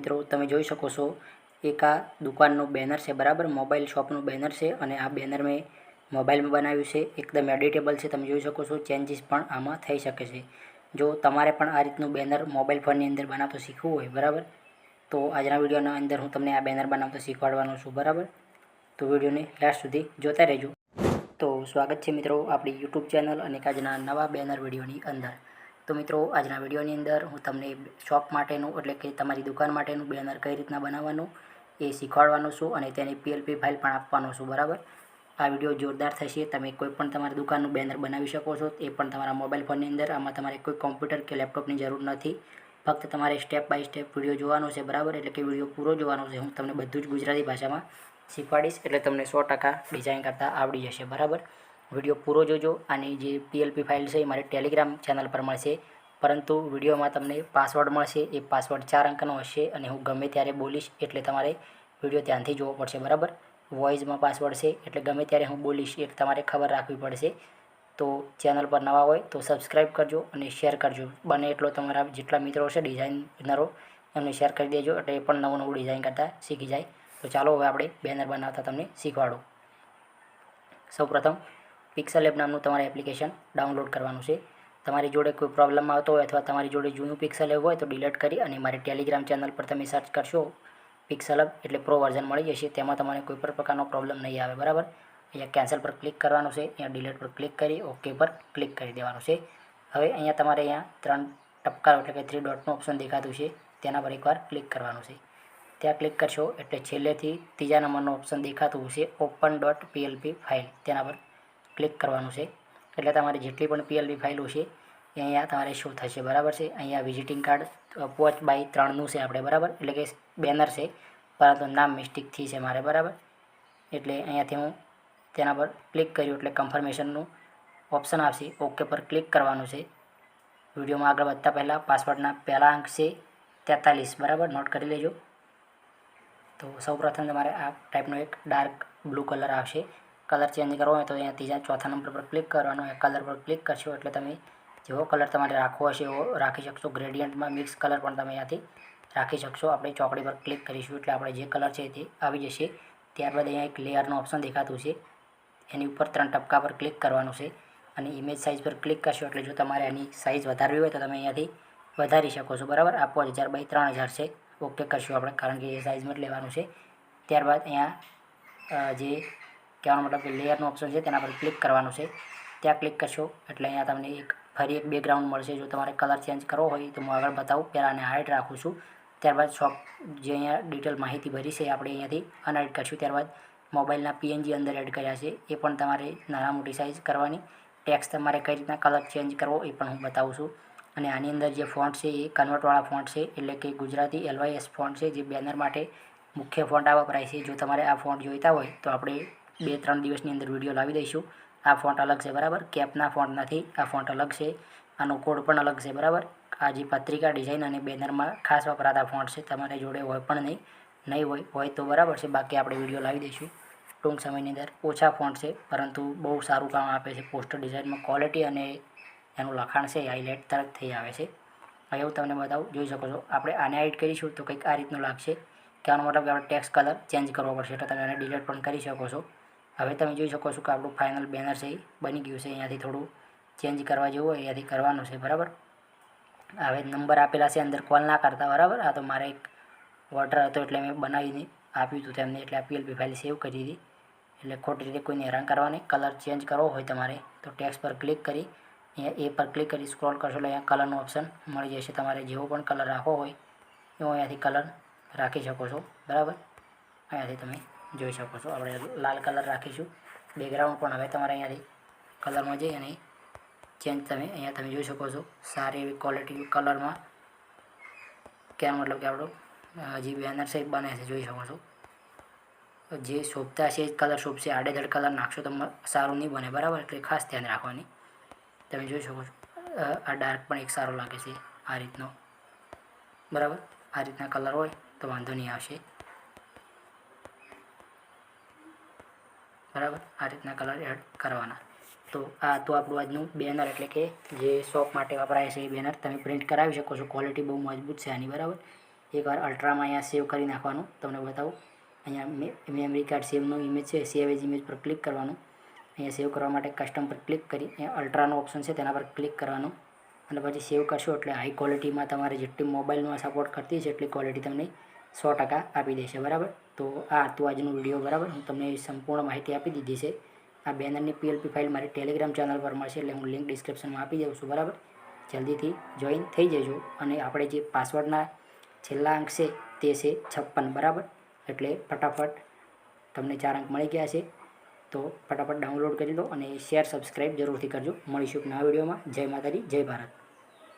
મિત્રો તમે જોઈ શકો છો એક આ દુકાનનું બેનર છે બરાબર, મોબાઈલ શોપનું બેનર છે અને આ બેનર મેં મોબાઈલમાં બનાવ્યું છે. એકદમ એડિટેબલ છે, તમે જોઈ શકો છો. ચેન્જીસ પણ આમાં થઈ શકે છે. જો તમારે પણ આ રીતનું બેનર મોબાઈલ ફોનની અંદર બનાવતો શીખવું હોય બરાબર, તો આજના વિડીયોના અંદર હું તમને આ બેનર બનાવતો શીખવાડવાનો છું બરાબર. તો વિડીયોને લાસ્ટ સુધી જોતા રહેજો. તો સ્વાગત છે મિત્રો આપણી યુટ્યુબ ચેનલ અને આજના નવા બેનર વિડીયોની અંદર. તો મિત્રો આજના વિડીયોની અંદર હું તમને શોપ માટેનું એટલે કે તમારી દુકાન માટેનું બેનર કઈ રીતના બનાવવાનું એ શીખવાડવાનો છું અને તેની પીએલપી ફાઇલ પણ આપવાનો છું બરાબર. આ વિડીયો જોરદાર થશે. તમે કોઈ પણ તમારી દુકાનનું બેનર બનાવી શકો છો, એ પણ તમારા મોબાઈલ ફોનની અંદર. આમાં તમારે કોઈ કોમ્પ્યુટર કે લેપટોપની જરૂર નથી. ફક્ત તમારે સ્ટેપ બાય સ્ટેપ વિડીયો જોવાનો છે બરાબર, એટલે કે વિડીયો પૂરો જોવાનો છે. હું તમને બધું જ ગુજરાતી ભાષામાં શીખવાડીશ એટલે તમને 100% ડિઝાઇન કરતાં આવડી જશે બરાબર. વિડીયો પૂરો જોજો. આની જે પીએલપી ફાઇલ છે એ મારી ટેલિગ્રામ ચેનલ પર મળશે, પરંતુ વિડીયોમાં તમને પાસવર્ડ મળશે. એ પાસવર્ડ 4 અંકનો હશે અને હું ગમે ત્યારે બોલીશ એટલે તમારે વિડીયો ધ્યાનથી જોવો પડશે બરાબર. વોઇસમાં પાસવર્ડ છે એટલે ગમે ત્યારે હું બોલીશ એટલે તમારે ખબર રાખવી પડશે. તો ચેનલ પર નવા હોય તો સબસ્ક્રાઈબ કરજો અને શેર કરજો. બને એટલો તમારા જેટલા મિત્રો છે ડિઝાઇનરો એમને શેર કરી દેજો એટલે એ પણ નવું ડિઝાઇન કરતાં શીખી જાય. તો ચાલો હવે આપણે બેનર બનાવતા તમને શીખવાડું. સૌપ્રથમ પિક્સલ એપ નામનું તમારે એપ્લિકેશન ડાઉનલોડ કરવાનું છે. તમારી જોડે કોઈ પ્રોબ્લેમ આવતો હોય અથવા તમારી જોડે જૂનું પિક્સલ એપ હોય તો ડિલીટ કરી અને મારી ટેલિગ્રામ ચેનલ પર તમે સર્ચ કરશો પિક્સલ એપ એટલે પ્રો વર્ઝન મળી જશે. તેમાં તમારે કોઈ પણ પ્રકારનો પ્રોબ્લેમ નહીં આવે બરાબર. અહીંયા કેન્સલ પર ક્લિક કરવાનું છે, અહીંયા ડિલીટ પર ક્લિક કરી ઓકે પર ક્લિક કરી દેવાનું છે. હવે અહીંયા તમારે અહીંયા 3 ટપકા એટલે કે 3 ડોટનું ઓપ્શન દેખાતું છે, તેના પર એકવાર ક્લિક કરવાનું છે. ત્યાં ક્લિક કરશો એટલે છેલ્લેથી ત્રીજા નંબરનું ઓપ્શન દેખાતું છે ઓપન ડોટ પીએલપી ફાઇલ, તેના પર ક્લિક કરવાનું છે. એટલે તમારી જેટલી પણ પીએલપી ફાઇલો છે એ અહીંયા તમારે શો થશે બરાબર છે. અહીંયા વિઝિટિંગ કાર્ડ 5x3નું છે આપણે બરાબર, એટલે કે બેનર છે પરંતુ નામ મિસ્ટેકથી છે મારે બરાબર. એટલે અહીંયાથી હું તેના પર ક્લિક કર્યું એટલે કન્ફર્મેશનનું ઓપ્શન આવશે, ઓકે પર ક્લિક કરવાનું છે. વિડીયોમાં આગળ વધતા પહેલાં પાસવર્ડના પહેલા અંક છે 43 બરાબર, નોટ કરી લેજો. તો સૌપ્રથમ તમારે આ ટાઈપનો એક ડાર્ક બ્લુ કલર આવશે. કલર ચેન્જ કરવો હોય તો અહીંયા ત્રીજા ચોથા નંબર પર ક્લિક કરવાનો, એ કલર પર ક્લિક કરશો એટલે તમે જેવો કલર તમારે રાખવો હશે એવો રાખી શકશો. ગ્રેડિયન્ટમાં મિક્સ કલર પણ તમે અહીંયાથી રાખી શકશો. આપણે ચોકડી પર ક્લિક કરીશું એટલે આપણે જે કલર છે તે આવી જશે. ત્યારબાદ અહીંયા એક લેયરનું ઓપ્શન દેખાતું છે, એની ઉપર 3 ટપકા પર ક્લિક કરવાનું છે અને ઇમેજ સાઇઝ પર ક્લિક કરશો એટલે જો તમારે એની સાઇઝ વધારવી હોય તો તમે અહીંયાથી વધારી શકો છો બરાબર. આ 5000 બાય 3000 છે, ઓકે કરશું આપણે કારણ કે એ સાઇઝમાં જ લેવાનું છે. ત્યારબાદ અહીંયા જે કહેવાનો મતલબ કે લેયરનું ઓપ્શન છે તેના પર ક્લિક કરવાનું છે. ત્યાં ક્લિક કરશો એટલે અહીંયા તમને ફરી એક બેકગ્રાઉન્ડ મળશે. જો તમારે કલર ચેન્જ કરવો હોય તો હું આગળ બતાવું. પહેલાં આને હાઇડ રાખું છું. ત્યારબાદ શોપ જે અહીંયા ડિટેલ માહિતી ભરી છે આપણે અહીંયાથી અનહાઇડ કરશું. ત્યારબાદ મોબાઈલના પીએનજી અંદર એડ કર્યા છે એ પણ તમારે નાના મોટી સાઇઝ કરવાની. ટેક્સ તમારે કઈ રીતના કલર ચેન્જ કરવો એ પણ હું બતાવું છું. અને આની અંદર જે ફોન્ટ છે એ કન્વર્ટવાળા ફોન્ટ છે, એટલે કે ગુજરાતી LYS ફોન્ટ છે, જે બેનર માટે મુખ્ય ફોન્ટ આ વપરાય છે. જો તમારે આ ફોન્ટ જોઈતા હોય તો આપણે 2-3 દિવસની અંદર વિડીયો લાવી દઈશું. આ ફોન્ટ અલગ છે બરાબર, કેપના ફોન્ટ નથી, આ ફોન્ટ અલગ છે, આનો કોડ પણ અલગ છે બરાબર. આ જે પત્રિકા ડિઝાઇન અને બેનરમાં ખાસ વપરાતા ફોન્ટ છે, તમારે જોડે હોય પણ નહીં હોય તો બરાબર છે, બાકી આપણે વિડીયો લાવી દઈશું ટૂંક સમયની અંદર. ઓછા ફોન્ટ છે પરંતુ બહુ સારું કામ આપે છે. પોસ્ટર ડિઝાઇનમાં ક્વોલિટી અને એનું લખાણ છે હાઇલાઇટ તરત થઈ આવે છે. હવે હું તમને બતાવું, જોઈ શકો છો. આપણે આને એડિટ કરીશું તો કંઈક આ રીતનું લાગશે. કહેવાનો મતલબ કે આપણે ટેક્સ્ટ કલર ચેન્જ કરવો પડશે એટલે તમે આને ડિલીટ પણ કરી શકો છો. હવે તમે જોઈ શકો છો કે આપણું ફાઇનલ બેનર છે એ બની ગયું છે. અહીંયાથી થોડું ચેન્જ કરવા જેવું હોય અહીંયાથી કરવાનું છે બરાબર. હવે નંબર આપેલા છે અંદર કોલ ના કરતા બરાબર. આ તો મારે એક ઓર્ડર હતો એટલે મેં બનાવીને આપ્યું હતું તેમને, એટલે આ પીએલપી ફાઇલ સેવ કરી દીધી. એટલે ખોટી રીતે કોઈને હેરાન કરવાની. કલર ચેન્જ કરવો હોય તમારે તો ટેક્સ્ટ પર ક્લિક કરી અહીંયા એ પર ક્લિક કરી સ્ક્રોલ કરશો એટલે અહીંયા કલરનું ઓપ્શન મળી જશે. તમારે જેવો પણ કલર રાખવો હોય એવો અહીંયાથી કલર રાખી શકો છો બરાબર. અહીંયાથી તમે જોઈ શકો છો આપણે લાલ કલર રાખીશું. બેકગ્રાઉન્ડ પણ હવે તમારે અહીંયાથી કલરમાં જઈ અને ચેન્જ અહીંયા તમે જોઈ શકો છો. સારી એવી ક્વોલિટી કલરમાં કહેવાનો મતલબ કે આપણો જે બેનર છે એ બને છે, જોઈ શકો છો. જે શોભતા છે એ કલર શોભશે. આડેધડ કલર નાખશો તો સારું નહીં બને બરાબર, એટલે ખાસ ધ્યાન રાખવાની. તમે જોઈ શકો છો આ ડાર્ક પણ એક સારો લાગે છે આ રીતનો બરાબર. આ રીતના કલર હોય તો વાંધો નહીં આવશે બરાબર. આ રીતના કલર એડ કરવાના. તો આ તો આપણું આજનું બેનર એટલે કે જે શોપ માટે વપરાય છે એ બેનર તમે પ્રિન્ટ કરાવી શકો છો. ક્વોલિટી બહુ મજબૂત છે આની બરાબર. એકવાર અલ્ટ્રામાં અહીંયા સેવ કરી નાખવાનું. તમને બતાવું, અહીંયા મેમરી કાર્ડ સેવનો ઇમેજ છે, સેવ એઝ ઇમેજ પર ક્લિક કરવાનું. અહીંયા સેવ કરવા માટે કસ્ટમ પર ક્લિક કરી અહીંયા અલ્ટ્રાનો ઓપ્શન છે તેના પર ક્લિક કરવાનું અને પછી સેવ કરશો એટલે હાઈ ક્વોલિટીમાં તમારે જેટલી મોબાઈલમાં સપોર્ટ કરતી છે એટલી ક્વોલિટી તમને 100% આપી દેશે. બરાબર, તો આ હતું આજનું વિડીયો. બરાબર, હું તમને સંપૂર્ણ માહિતી આપી દીધી છે. આ બેનરની PLP ફાઇલ મારી ટેલિગ્રામ ચેનલ પર મળશે, એટલે હું લિંક ડિસ્ક્રિપ્શનમાં આપી દઉં છું. બરાબર, જલ્દીથી જોઈન થઈ જજો. અને આપણે જે પાસવર્ડના છેલ્લા અંક છે તે છે 56. બરાબર, એટલે ફટાફટ તમને 4 અંક મળી ગયા છે. તો ફટાફટ ડાઉનલોડ કરી દો અને શેર સબસ્ક્રાઈબ જરૂરથી કરજો. મળીશું એક નવા વિડીયોમાં. જય માતાજી, જય ભારત.